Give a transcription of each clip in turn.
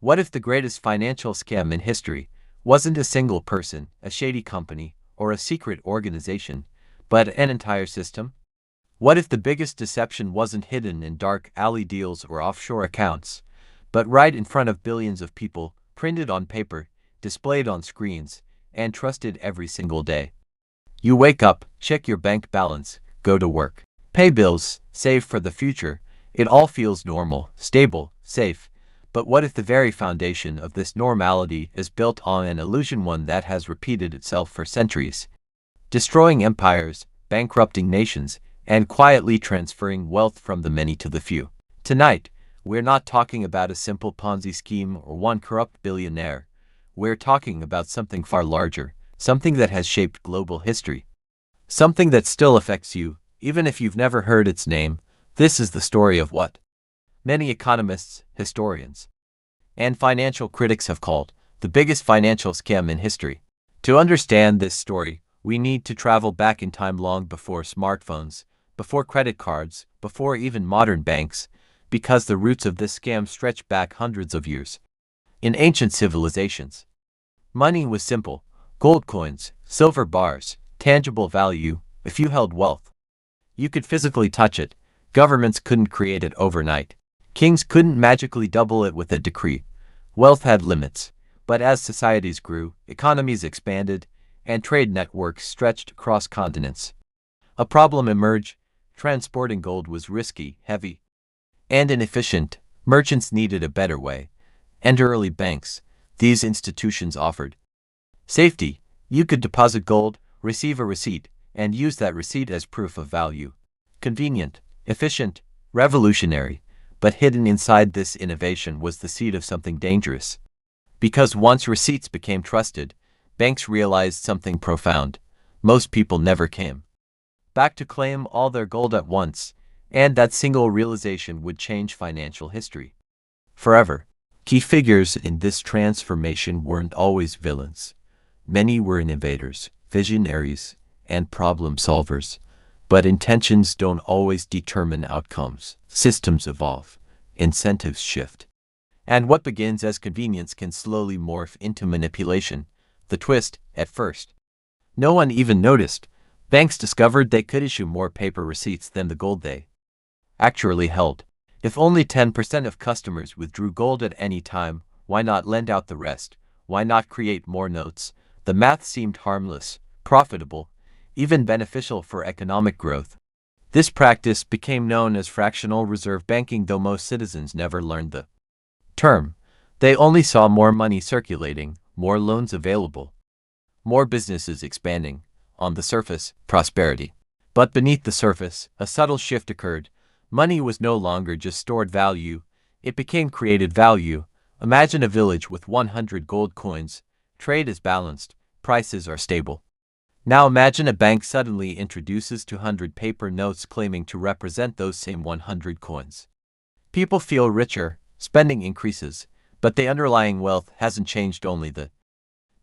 What if the greatest financial scam in history wasn't a single person, a shady company, or a secret organization, but an entire system? What if the biggest deception wasn't hidden in dark alley deals or offshore accounts, but right in front of billions of people, printed on paper, displayed on screens, and trusted every single day? You wake up, check your bank balance, go to work, pay bills, save for the future. It all feels normal, stable, safe. But what if the very foundation of this normality is built on an illusion, one that has repeated itself for centuries, destroying empires, bankrupting nations, and quietly transferring wealth from the many to the few? Tonight, we're not talking about a simple Ponzi scheme or one corrupt billionaire. We're talking about something far larger, something that has shaped global history, something that still affects you, even if you've never heard its name. This is the story of what many economists, historians, and financial critics have called the biggest financial scam in history. To understand this story, we need to travel back in time, long before smartphones, before credit cards, before even modern banks, because the roots of this scam stretch back hundreds of years. In ancient civilizations, money was simple: gold coins, silver bars, tangible value. If you held wealth, you could physically touch it. Governments couldn't create it overnight. Kings couldn't magically double it with a decree. Wealth had limits, but as societies grew, economies expanded, and trade networks stretched across continents, a problem emerged. Transporting gold was risky, heavy, and inefficient. Merchants needed a better way. And early banks, these institutions offered safety. You could deposit gold, receive a receipt, and use that receipt as proof of value. Convenient, efficient, revolutionary. But hidden inside this innovation was the seed of something dangerous. Because once receipts became trusted, banks realized something profound: most people never came back to claim all their gold at once, and that single realization would change financial history forever. Key figures in this transformation weren't always villains. Many were innovators, visionaries, and problem solvers. But intentions don't always determine outcomes. Systems evolve, incentives shift, and what begins as convenience can slowly morph into manipulation. The twist: at first, no one even noticed. Banks discovered they could issue more paper receipts than the gold they actually held. If only 10% of customers withdrew gold at any time, why not lend out the rest? Why not create more notes? The math seemed harmless, profitable, even beneficial for economic growth. This practice became known as fractional reserve banking, though most citizens never learned the term. They only saw more money circulating, more loans available, more businesses expanding. On the surface, prosperity. But beneath the surface, a subtle shift occurred. Money was no longer just stored value, it became created value. Imagine a village with 100 gold coins. Trade is balanced, prices are stable. Now imagine a bank suddenly introduces 200 paper notes claiming to represent those same 100 coins. People feel richer, spending increases, but the underlying wealth hasn't changed, only the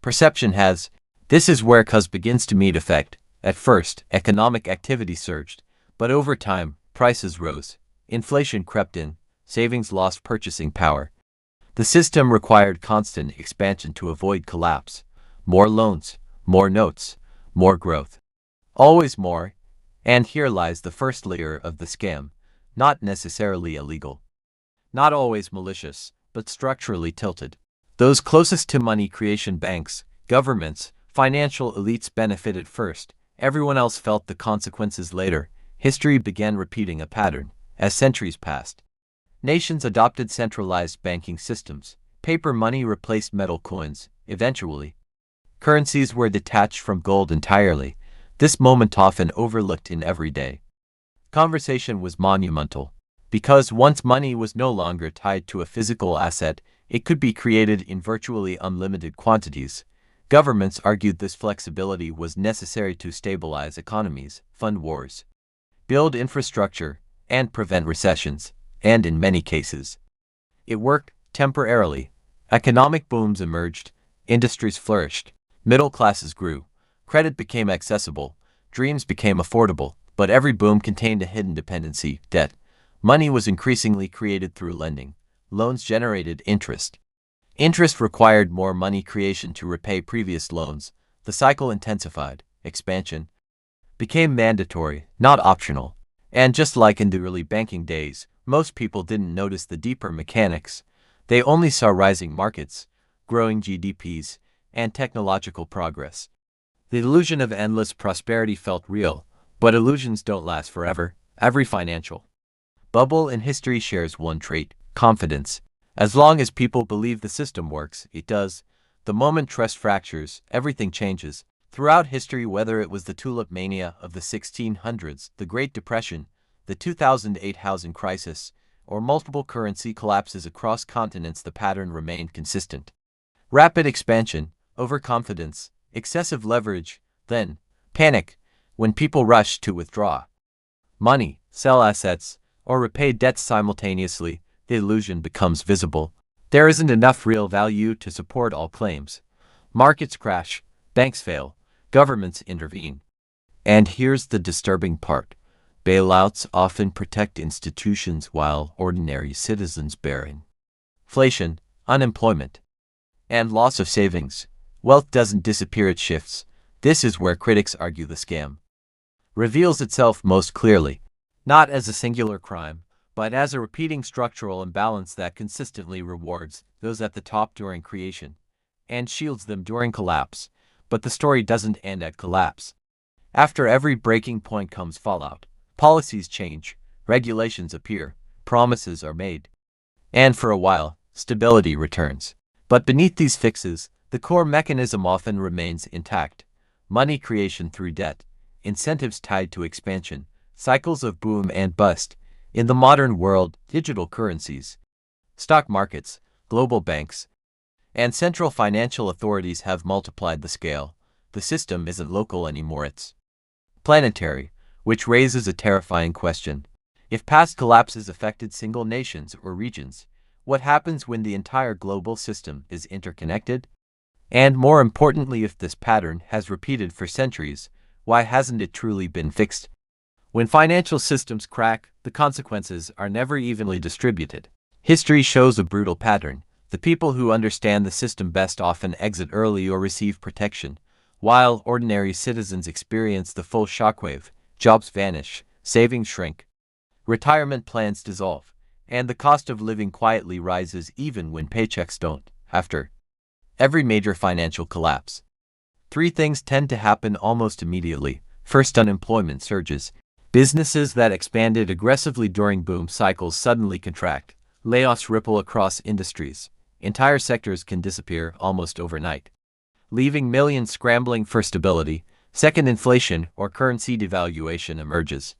perception has. This is where cause begins to meet effect. At first, economic activity surged, but over time, prices rose, inflation crept in, savings lost purchasing power. The system required constant expansion to avoid collapse. More loans, more notes, more growth. Always more. And here lies the first layer of the scam: not necessarily illegal, not always malicious, but structurally tilted. Those closest to money creation, banks, governments, financial elites, benefited first. Everyone else felt the consequences later. History began repeating a pattern. As centuries passed, nations adopted centralized banking systems. Paper money replaced metal coins. Eventually, currencies were detached from gold entirely. This moment, often overlooked in everyday conversation, was monumental. Because once money was no longer tied to a physical asset, it could be created in virtually unlimited quantities. Governments argued this flexibility was necessary to stabilize economies, fund wars, build infrastructure, and prevent recessions. And in many cases, it worked temporarily. Economic booms emerged, industries flourished, middle classes grew, credit became accessible, dreams became affordable. But every boom contained a hidden dependency: debt. Money was increasingly created through lending. Loans generated interest. Interest required more money creation to repay previous loans. The cycle intensified. Expansion became mandatory, not optional. And just like in the early banking days, most people didn't notice the deeper mechanics. They only saw rising markets, growing GDPs, and technological progress. The illusion of endless prosperity felt real, but illusions don't last forever. Every financial bubble in history shares one trait: confidence. As long as people believe the system works, it does. The moment trust fractures, everything changes. Throughout history, whether it was the tulip mania of the 1600s, the Great Depression, the 2008 housing crisis, or multiple currency collapses across continents, the pattern remained consistent. Rapid expansion, overconfidence, excessive leverage, then panic, when people rush to withdraw money, sell assets, or repay debts simultaneously. The illusion becomes visible. There isn't enough real value to support all claims. Markets crash, banks fail, governments intervene. And here's the disturbing part: bailouts often protect institutions while ordinary citizens bear inflation, unemployment, and loss of savings. Wealth doesn't disappear, it shifts. This is where critics argue the scam reveals itself most clearly, not as a singular crime, but as a repeating structural imbalance that consistently rewards those at the top during creation and shields them during collapse. But the story doesn't end at collapse. After every breaking point comes fallout. Policies change, regulations appear, promises are made, and for a while, stability returns. But beneath these fixes, the core mechanism often remains intact: money creation through debt, incentives tied to expansion, cycles of boom and bust. In the modern world, digital currencies, stock markets, global banks, and central financial authorities have multiplied the scale. The system isn't local anymore, it's planetary, which raises a terrifying question. If past collapses affected single nations or regions, what happens when the entire global system is interconnected? And more importantly, if this pattern has repeated for centuries, why hasn't it truly been fixed? When financial systems crack, the consequences are never evenly distributed. History shows a brutal pattern. The people who understand the system best often exit early or receive protection, while ordinary citizens experience the full shockwave. Jobs vanish, savings shrink, retirement plans dissolve, and the cost of living quietly rises even when paychecks don't. After every major financial collapse, three things tend to happen almost immediately. First, unemployment surges. Businesses that expanded aggressively during boom cycles suddenly contract. Layoffs ripple across industries. Entire sectors can disappear almost overnight, leaving millions scrambling for stability. Second, inflation or currency devaluation emerges.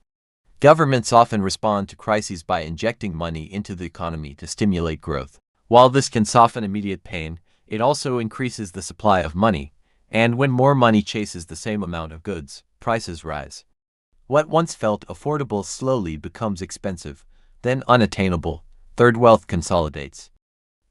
Governments often respond to crises by injecting money into the economy to stimulate growth. While this can soften immediate pain, it also increases the supply of money, and when more money chases the same amount of goods, prices rise. What once felt affordable slowly becomes expensive, then unattainable. Third, wealth consolidates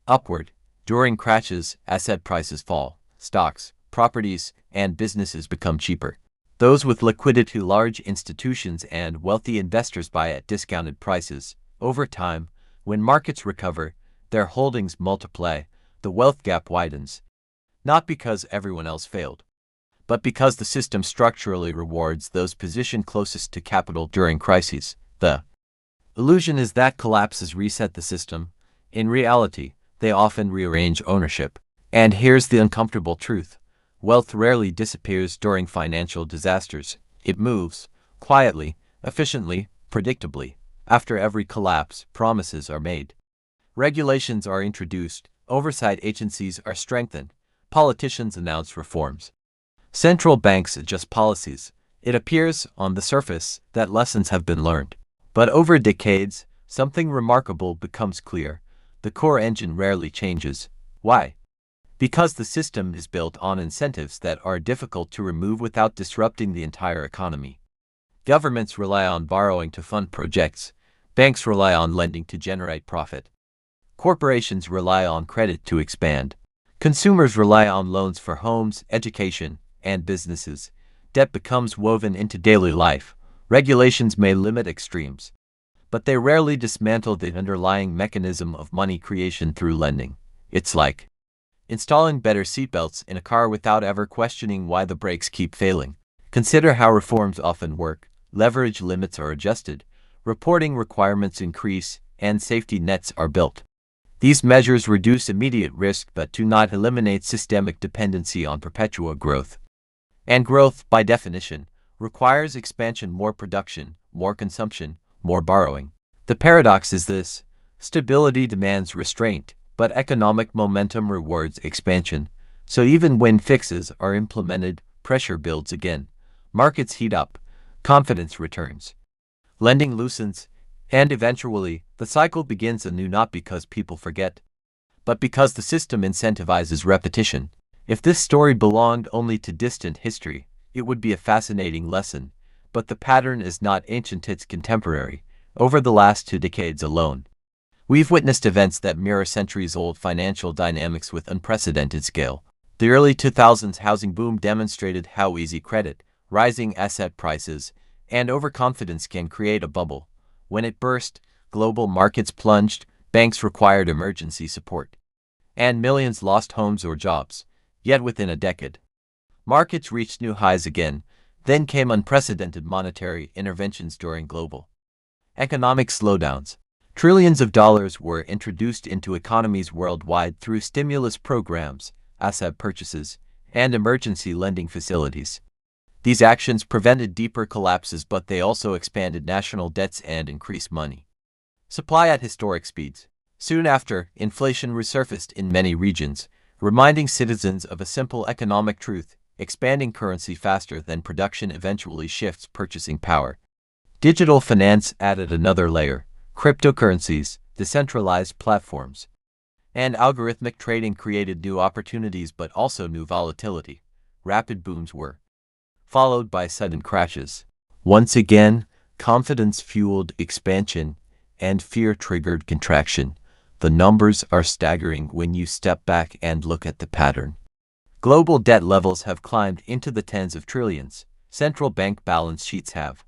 upward. During crashes, asset prices fall. Stocks, properties, and businesses become cheaper. Those with liquidity, large institutions, and wealthy investors buy at discounted prices. Over time, when markets recover, their holdings multiply. The wealth gap widens, not because everyone else failed, but because the system structurally rewards those positioned closest to capital during crises. The illusion is that collapses reset the system. In reality, they often rearrange ownership. And here's the uncomfortable truth: wealth rarely disappears during financial disasters. It moves quietly, efficiently, predictably. After every collapse, promises are made, regulations are introduced, oversight agencies are strengthened, politicians announce reforms, central banks adjust policies. It appears on the surface that lessons have been learned. But over decades, something remarkable becomes clear: the core engine rarely changes. Why? Because the system is built on incentives that are difficult to remove without disrupting the entire economy. Governments rely on borrowing to fund projects. Banks rely on lending to generate profit. Corporations rely on credit to expand. Consumers rely on loans for homes, education, and businesses. Debt becomes woven into daily life. Regulations may limit extremes, but they rarely dismantle the underlying mechanism of money creation through lending. It's like installing better seatbelts in a car without ever questioning why the brakes keep failing. Consider how reforms often work. Leverage limits are adjusted, reporting requirements increase, and safety nets are built. These measures reduce immediate risk but do not eliminate systemic dependency on perpetual growth. And growth, by definition, requires expansion, more production, more consumption, more borrowing. The paradox is this: stability demands restraint, but economic momentum rewards expansion. So even when fixes are implemented, pressure builds again. Markets heat up, confidence returns, lending loosens, and eventually, the cycle begins anew, not because people forget, but because the system incentivizes repetition. If this story belonged only to distant history, it would be a fascinating lesson, but the pattern is not ancient, it's contemporary. Over the last 2 decades alone, we've witnessed events that mirror centuries-old financial dynamics with unprecedented scale. The early 2000s housing boom demonstrated how easy credit, rising asset prices, and overconfidence can create a bubble. When it burst, global markets plunged, banks required emergency support, and millions lost homes or jobs. Yet within a decade, markets reached new highs again. Then came unprecedented monetary interventions during global economic slowdowns. Trillions of dollars were introduced into economies worldwide through stimulus programs, asset purchases, and emergency lending facilities. These actions prevented deeper collapses, but they also expanded national debts and increased money supply at historic speeds. Soon after, inflation resurfaced in many regions, reminding citizens of a simple economic truth: expanding currency faster than production eventually shifts purchasing power. Digital finance added another layer. Cryptocurrencies, decentralized platforms, and algorithmic trading created new opportunities but also new volatility. Rapid booms were followed by sudden crashes. Once again, confidence fueled expansion and fear triggered contraction. The numbers are staggering when you step back and look at the pattern. Global debt levels have climbed into the tens of trillions. Central bank balance sheets have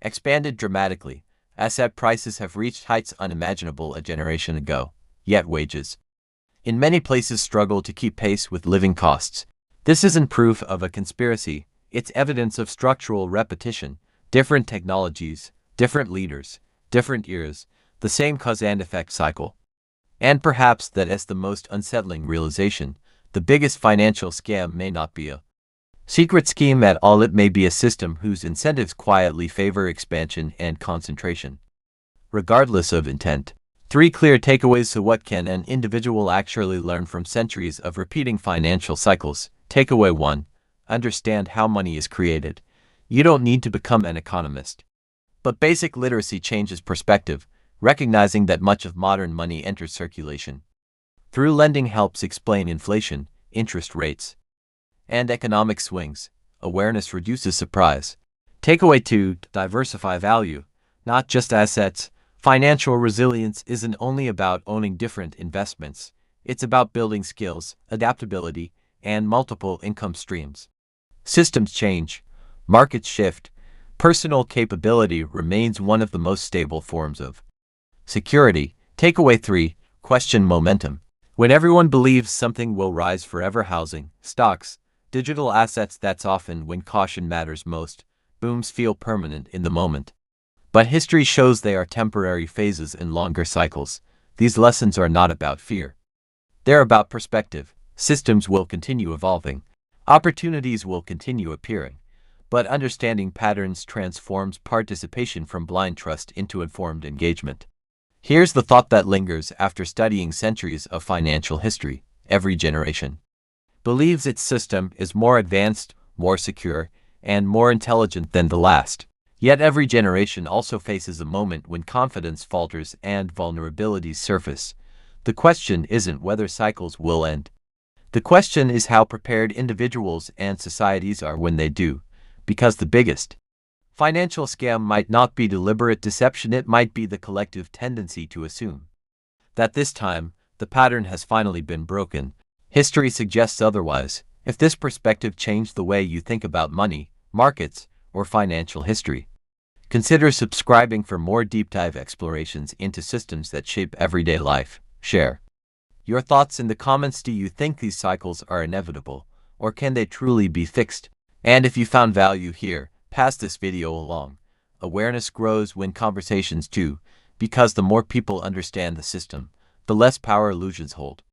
expanded dramatically. Asset prices have reached heights unimaginable a generation ago. Yet wages, in many places, struggle to keep pace with living costs. This isn't proof of a conspiracy. It's evidence of structural repetition. Different technologies, different leaders, different eras, the same cause and effect cycle. And perhaps that is the most unsettling realization. The biggest financial scam may not be a secret scheme at all. It may be a system whose incentives quietly favor expansion and concentration, regardless of intent. 3 clear takeaways. So what can an individual actually learn from centuries of repeating financial cycles? Takeaway 1. Understand how money is created. You don't need to become an economist, but basic literacy changes perspective. Recognizing that much of modern money enters circulation through lending helps explain inflation, interest rates, and economic swings. Awareness reduces surprise. Takeaway 2. Diversify value, not just assets. Financial resilience isn't only about owning different investments. It's about building skills, adaptability, and multiple income streams. Systems change, markets shift. Personal capability remains one of the most stable forms of security. Takeaway 3. Question momentum. When everyone believes something will rise forever, housing, stocks, digital assets, that's often when caution matters most. Booms feel permanent in the moment, but history shows they are temporary phases in longer cycles. These lessons are not about fear. They're about perspective. Systems will continue evolving. Opportunities will continue appearing. But understanding patterns transforms participation from blind trust into informed engagement. Here's the thought that lingers after studying centuries of financial history. Every generation believes its system is more advanced, more secure, and more intelligent than the last. Yet every generation also faces a moment when confidence falters and vulnerabilities surface. The question isn't whether cycles will end. The question is how prepared individuals and societies are when they do. Because the biggest financial scam might not be deliberate deception, it might be the collective tendency to assume that this time, the pattern has finally been broken. History suggests otherwise. If this perspective changed the way you think about money, markets, or financial history, consider subscribing for more deep dive explorations into systems that shape everyday life. Share, Your thoughts in the comments. Do you think these cycles are inevitable, or can they truly be fixed? And if you found value here, pass this video along. Awareness grows when conversations do, because the more people understand the system, the less power illusions hold.